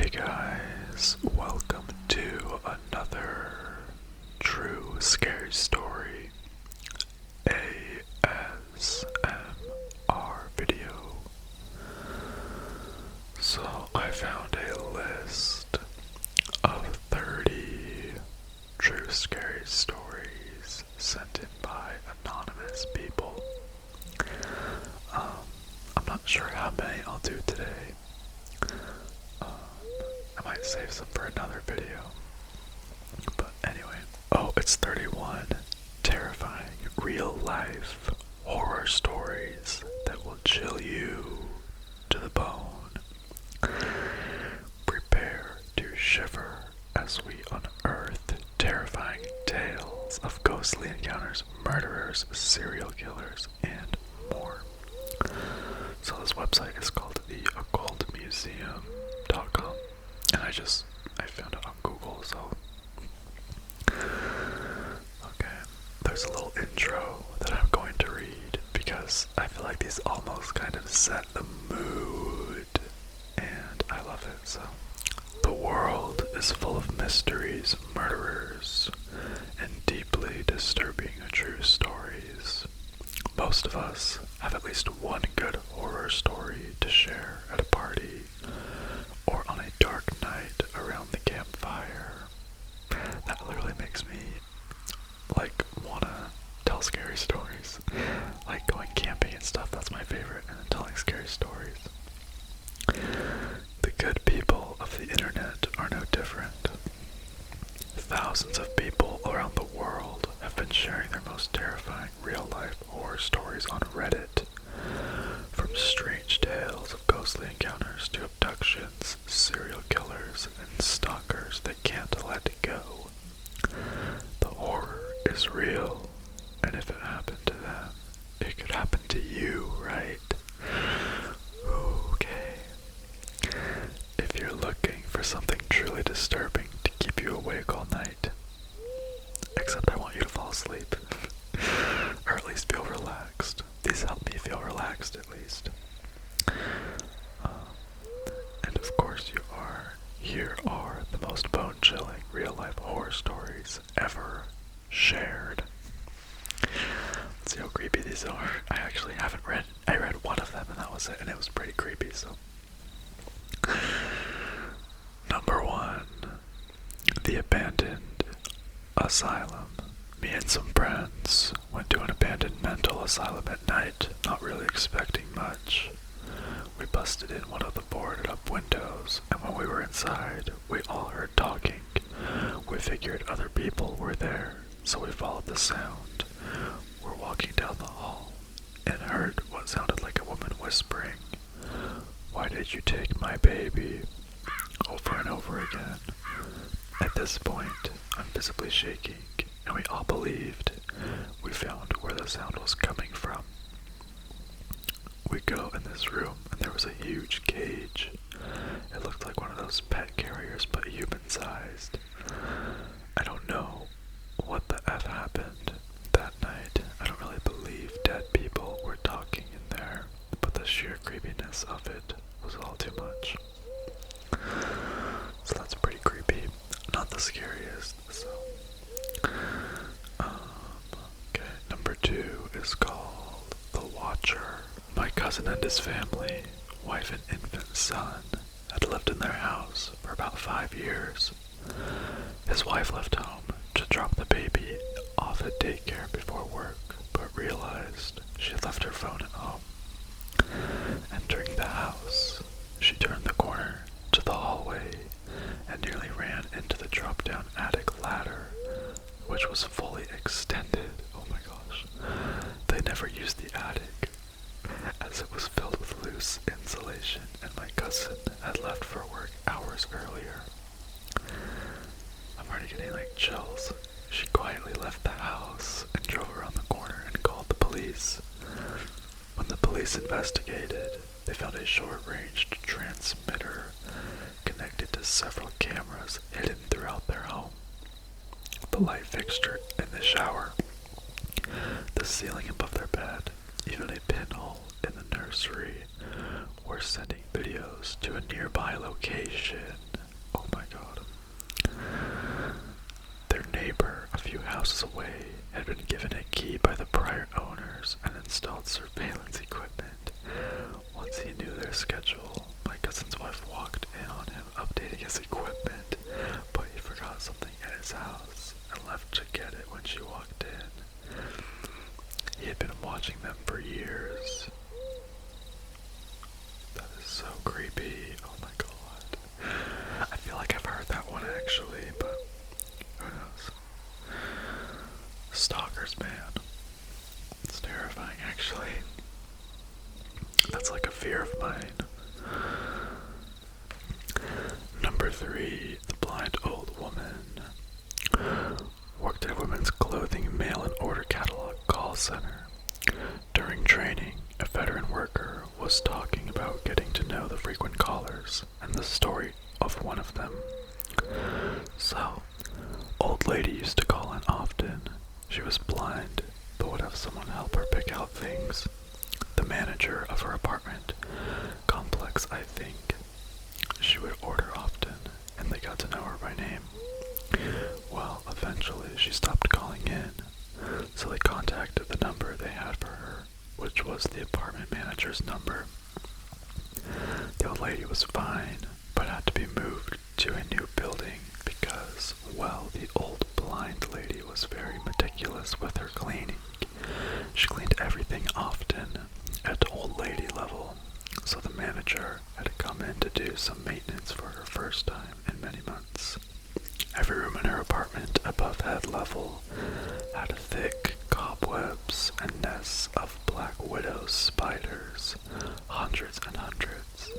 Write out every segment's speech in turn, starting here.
Hey guys, welcome to another true scary story ASMR video. So I found a list of 30 true scary stories sent in by anonymous people. I'm not sure how many I'll do today. I might save some for another video. But anyway. Oh, it's 31 terrifying real life horror stories that will chill you to the bone. Prepare to shiver as we unearth terrifying tales of ghostly encounters, murderers, serial killers, and more. So this website is called theoccultmuseum.com, and I found it on Google, so okay. There's a little intro that I'm going to read because I feel like these almost kind of set the mood, and I love it. So, the world is full of mysteries, murderers, and deeply disturbing true stories. Most of us have at least one good horror story to share at a party or on a dark night around the campfire. That literally makes me wanna tell scary stories. Like going camping and stuff, that's my favorite, and then telling scary stories. The good people of the internet are no different. Thousands of people around the world have been sharing their most terrifying real-life horror stories on Reddit. From strange tales of ghostly encounters to abductions, serial killers, and stalkers that can't let go. The horror is real, and if it happened to them, it could happen to you, right? Okay. If you're looking for something truly disturbing to keep you awake all night, except I want you to fall asleep, or at least feel relaxed. These help me feel relaxed, at least. And of course here are the most bone-chilling real-life horror stories ever shared. Let's see how creepy these are. I actually haven't read, I read one of them and that was it, and it was pretty creepy, so. Number 1. The abandoned asylum. Me and some friends went to an abandoned mental asylum at night, not really expecting much. We busted in one of the boarded up windows, and when we were inside, we all heard talking. We figured other people were there, so we followed the sound. We're walking down the hall, and heard what sounded like a woman whispering, "Why did you take my baby?" over and over again. At this point, I'm visibly shaking, and we all believed we found where the sound was coming from. We go in this room, and there was a huge cage. It looked like one of those pet carriers, but human-sized. I don't know what the F happened that night. I don't really believe dead people were talking in there, but the sheer creepiness of it was all too much. So that's pretty creepy. Not the scariest, so. Okay, number 2 is called The Watcher. My cousin and his family, wife and infant son, had lived in their house for about 5 years. His wife left home to drop the baby off at daycare before work, but realized she had left her phone at home. Entering the house, she turned the corner to the hallway and nearly ran into the drop-down attic ladder, which was fully extended. Oh my gosh. They never used the attic, as it was filled with loose insulation, and my cousin had left for work hours earlier. I'm already getting chills. She quietly left the house and drove around the corner and called the police. When the police investigated, they found a short-range transmitter connected to several cameras hidden throughout their home. The light fixture in the shower, the ceiling above their bed, even a pinhole in the nursery were sending videos to a nearby location. houses away, had been given a key by the prior owners and installed surveillance equipment. Once he knew their schedule, my cousin's wife walked in on him updating his equipment, but he forgot something at his house and left to get it when she walked in. He had been watching them for years. That is so creepy. Oh my god. I feel like I've heard that one actually, but who knows? Stalkers, man. It's terrifying actually. That's like a fear of mine. Number 3, the blind old woman. Worked at a women's clothing mail and order catalog call center. During training, a veteran worker was talking about getting to know the frequent callers and the story of one of them. So, old lady used to call in often. She was blind, but would have someone help her pick out things. The manager of her apartment complex, I think. She would order often, and they got to know her by name. Well, eventually she stopped calling in, so they contacted the number they had for her, which was the apartment manager's number. The old lady was fine, but had to be moved to a new building because, well, the old blind lady was very meticulous with her cleaning. She cleaned everything often at old lady level, so the manager had to come in to do some maintenance for her first time in many months. Every room in her apartment above head level had thick cobwebs and nests of black widow spiders, hundreds and hundreds.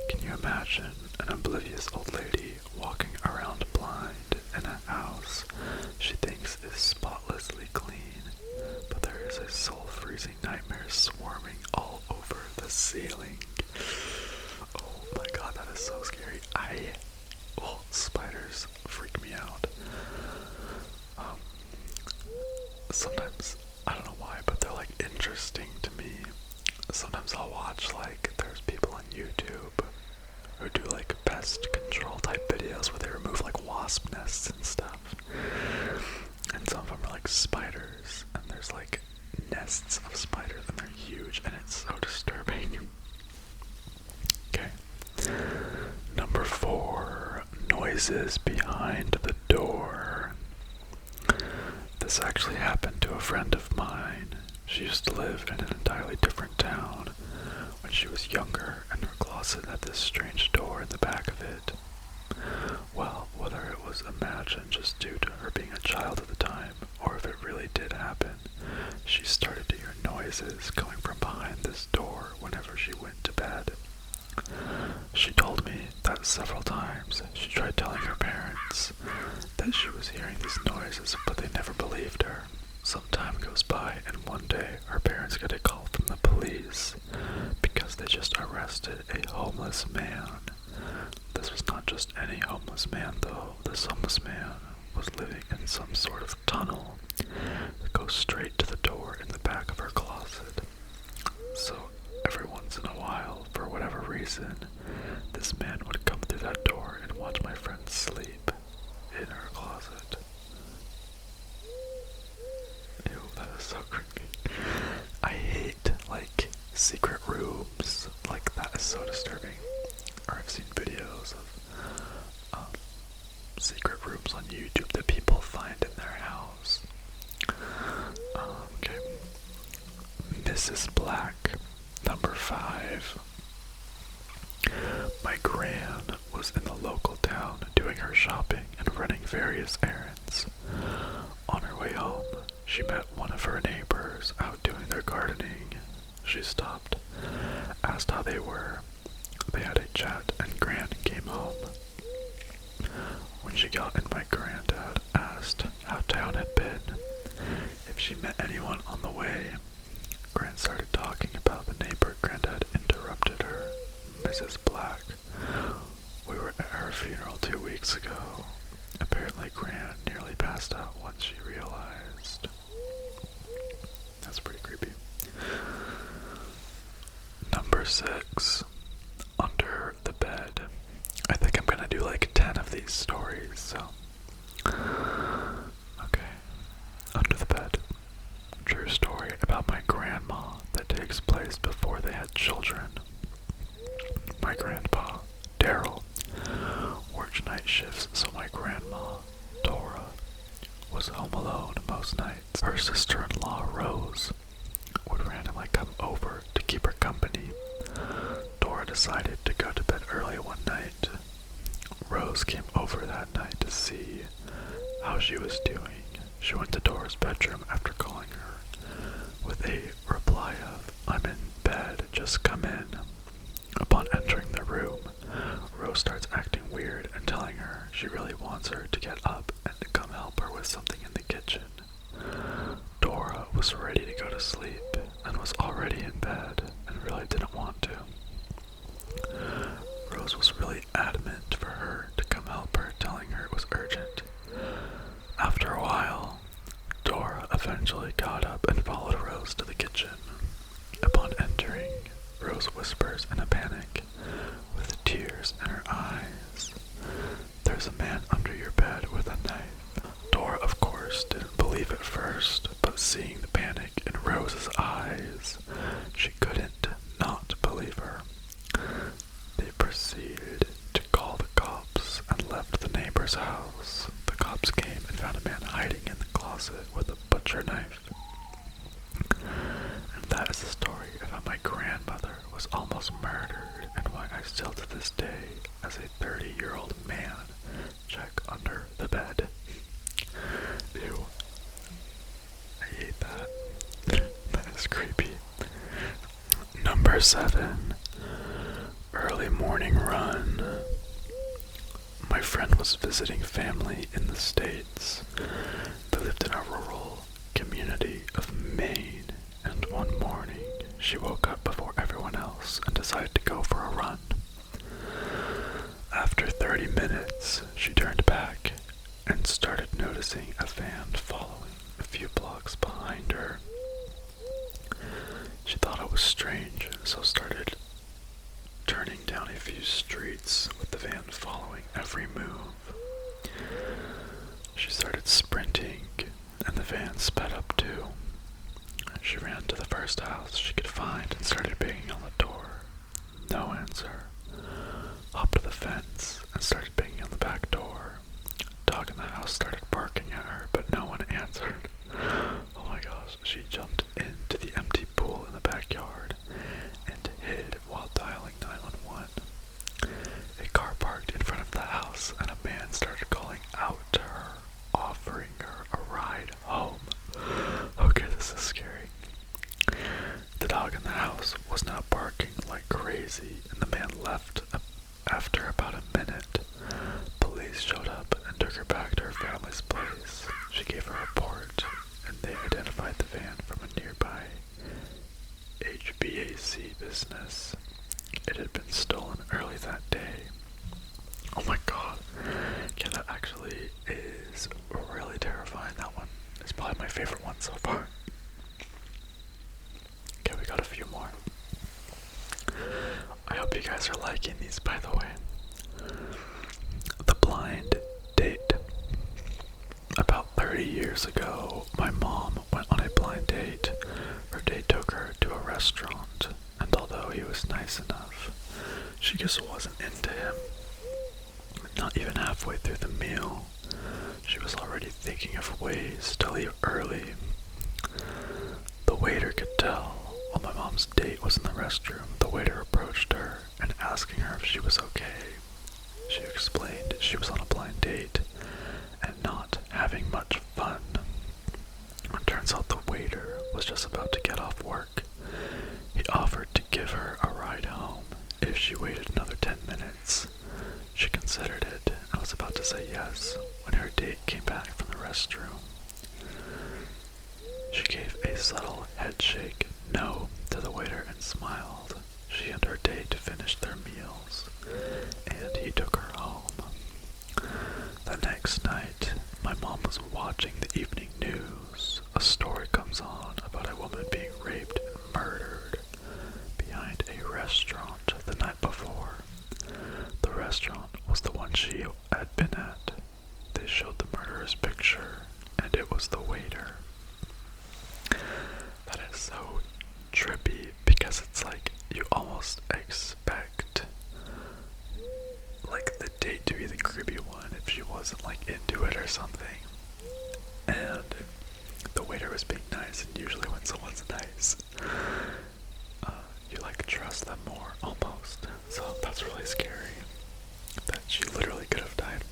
Can you imagine an oblivious old lady walking around blind in a house she thinks is spotlessly clean, but there is a soul-freezing nightmare swarming all over the ceiling? Oh my god, that is so scary. Spiders freak me out. Sometimes, I don't know why, but they're like interesting to me. Sometimes I'll watch, like, there's people on YouTube who do like pest control type videos where they remove like wasp nests and stuff. And some of them are like spiders, and there's like nests of spiders and they're huge, and it's so disturbing. Okay. Number 4, noises behind the door. This actually happened to a friend of mine. She used to live in an entirely different town. When she was younger, and her closet had this strange door in the back of it. Well, whether it was imagined just due to her being a child at the time, or if it really did happen, she started to hear noises coming from behind this door whenever she went to bed. She told me that several times she tried telling her parents that she was hearing these noises, but they never believed her. Some time goes by, and one day her parents get a call from the police because they just arrested a homeless man. This was not just any homeless man though. This homeless man was living in some sort of tunnel that goes straight to the door in the back of her closet. So every once in a while, for whatever reason, this man would come through that door and watch my friend sleep in her closet. Ew, that is so creepy. I hate, like, secret rooms. Like, that is so disturbing. Or I've seen videos of secret rooms on YouTube that people find in their house. Okay. Mrs. Black, number 5. My gran was in the local town doing her shopping and running various errands. On her way home, she met one of her neighbors out doing their gardening. She stopped, asked how they were. They had a chat, and Gran came home. When she got in, my granddad asked how town had been, if she met anyone on the way. Gran started talking about the neighbor. Granddad interrupted her. Mrs. Black, we were at her funeral 2 weeks ago. Apparently Gran nearly passed out once she realized. That's pretty creepy. Number 6. Under the bed. I think I'm gonna do like 10 of these stories, so. Okay. story about my grandma that takes place before they had children. My grandpa, Daryl, worked night shifts, so my grandma, Dora, was home alone most nights. Her sister-in-law, Rose, would randomly come over to keep her company. Dora decided to go to bed early one night. Rose came over that night to see how she was doing. She went to Dora's bedroom after calling her with a reply of, "I'm in bed, just come in." Upon entering the room, Rose starts acting weird and telling her she really wants her to get up and to come help her with something in the kitchen. Dora was ready to go to sleep and was already in bed and really didn't want to. Rose was really adamant for her to come help her, telling her it was urgent. After a while, Dora eventually got up and followed Rose to the kitchen. Upon entering, Rose whispers in a panic, with tears in her eyes, "There's a man under your bed with a knife." Dora, of course, didn't believe at first, but seeing the panic in Rose's eyes, she couldn't not believe her. They proceeded to call the cops and left the neighbor's house. The cops came and found a man hiding in the closet with a butcher knife. And that is the story of how my grandmother was almost murdered and why I still to this day, as a 30-year-old man, check under the bed. Ew. I hate that. That is creepy. Number 7. Early morning run. My friend was visiting family in the States. They lived in a rural community of Maine, and one morning she woke up before everyone else and decided to go for a run. After 30 minutes, she turned back and started noticing a van following a few blocks behind her. She thought it was strange, so started turning down a few streets with the van following every move. She started sprinting, and the van sped up too. She ran to the first house she could find and started banging on the door. No answer. Hopped to the fence and started banging on the back door. Dog in the house started barking at her, but no one answered. Oh my gosh, she jumped into the empty pool in the backyard and hid while dialing 911. A car parked in front of the house and a man started calling out to her, offering her a ride home. Okay, this is scary. The dog in the house was now barking like crazy, and the man left after about a minute. Police showed up and took her back to her family's place. She gave a report, and they identified the van from a nearby HVAC business. It had been stolen early that day. Oh my god. Yeah, that actually is really terrifying. That one is probably my favorite one so far. Okay, we got a few more. I hope you guys are liking these, by the way. The blind date. About 30 years ago, my mom went on a blind date. Her date took her to a restaurant, and although he was nice enough, she just wasn't into him. Not even halfway through the meal, she was already thinking of ways to leave early. The waiter could tell. While my mom's date was in the restroom, the waiter approached her and asking her if she was okay. She explained she was on a blind date and not having much fun. It turns out the waiter was just about to get off work. He offered to give her a ride home if she waited another 10 minutes. She considered it and was about to say yes when her date came back from the restroom. She gave a subtle head shake no to the waiter and smiled. She and her date finished their meals, and he took her home. The next night, my mom was watching the evening news. A story comes on about a woman being raped and murdered behind a restaurant the night before. The restaurant was the one she had been at. They showed the murderer's picture, and it was the waiter. That you almost expect like the date to be the creepy one if she wasn't like into it or something. And the waiter was being nice, and usually when someone's nice, you like trust them more almost. So that's really scary that she literally could have died.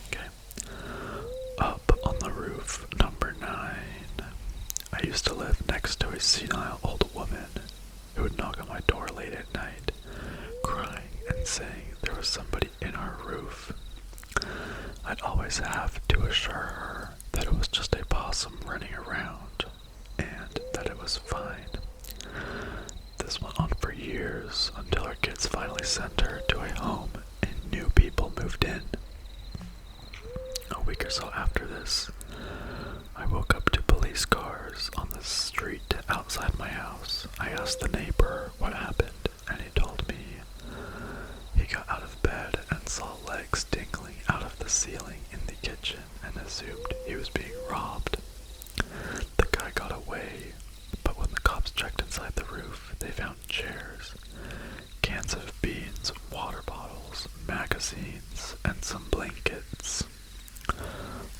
Okay. Up on the roof, number 9. I used to live next to a senile old woman who would knock on my door late at night, crying and saying there was somebody in our roof. I'd always have to assure her that it was just a possum running around and that it was fine. This went on for years until our kids finally sent her to a home and new people moved in. A week or so after this, I woke up to police cars on the street outside my house. I asked the neighbor what happened, and he told me he got out of bed and saw legs dangling out of the ceiling in the kitchen and assumed he was being robbed. The guy got away, but when the cops checked inside the roof, they found chairs, cans of beans, water bottles, magazines, and some blankets.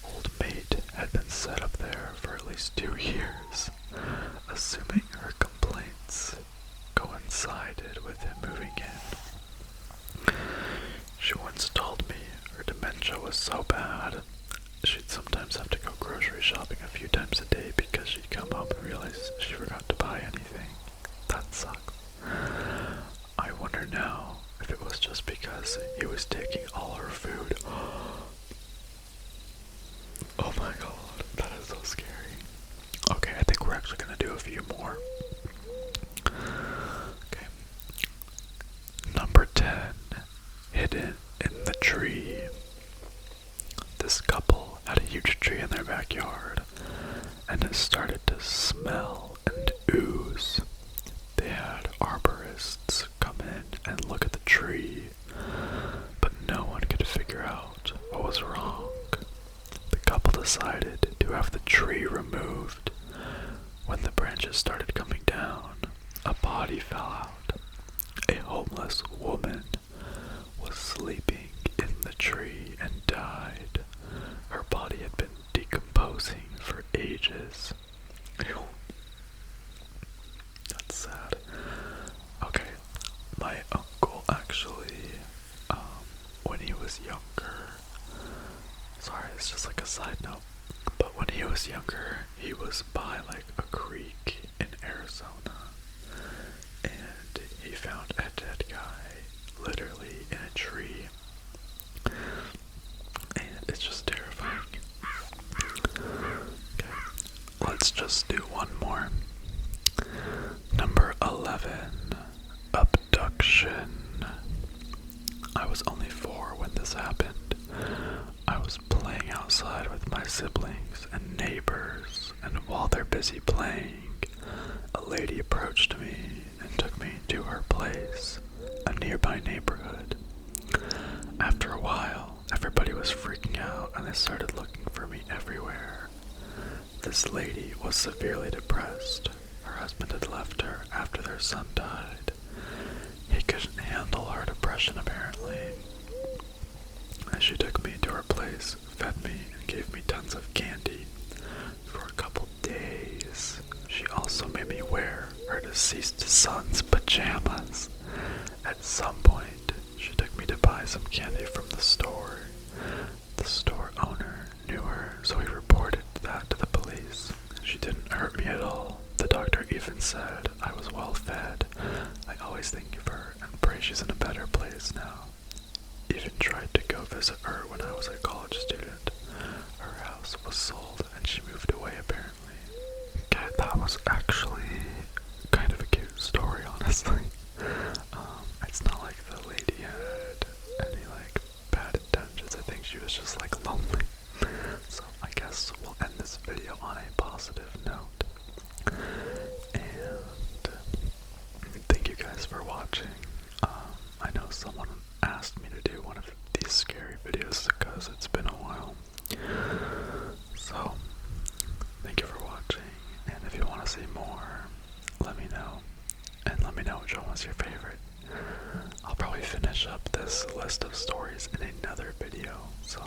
Old Mate had been set up there for at least 2 years, assuming her complaints coincided with him moving in. She once told me her dementia was so bad, she'd sometimes have to go grocery shopping a few times a day because she'd come home and realize she forgot to buy anything. That sucks. I wonder now if it was just because he was taking all her food. Oh my god, that is so scary. Okay, I think we're actually gonna do a few more. Okay. Number 10. Hidden in the tree. This couple had a huge tree in their backyard, and it started to smell and ooze. They had arborists come in and look at the tree, but no one could figure out what was wrong. The couple decided to have the tree removed. When the branches started coming down, a body fell out. A homeless woman was sleeping in the tree and died. Her body had been decomposing for ages. Ew. That's sad. Okay, my uncle actually, when he was younger, sorry, it's just like a side note, but when he was younger, he was by like a creek in Arizona, and he found a dead guy literally in a tree, and it's just terrifying. Okay, let's just do one more. Number 11, abduction. I was only 4 when this happened. I was playing outside with my siblings and neighbors, and while they're busy playing, a lady approached me and took me to her place, a nearby neighborhood. After a while, everybody was freaking out and they started looking for me everywhere. This lady was severely depressed. Her husband had left her after their son died. He couldn't handle her depression apparently. And she took me to her place, fed me, and gave me tons of candy for a couple days. She also made me wear her deceased son's pajamas. At some point, she took me to buy some candy from the store. The store owner knew her, so he reported that to the police. She didn't hurt me at all. The doctor even said I was well fed. I always think of her and pray she's in a better place now. Even tried to go visit her when I was a college student. Her house was sold and she moved away apparently. Okay, that was actually kind of a cute story, honestly. It's not like the lady had any like bad intentions. I think she was just like lonely. So I guess we'll end this video on a positive note. And thank you guys for watching. I know someone asked me to do one of these scary videos because it's been a while. So thank you for watching, and if you want to see more, let me know. was your favorite. I'll probably finish up this list of stories in another video, so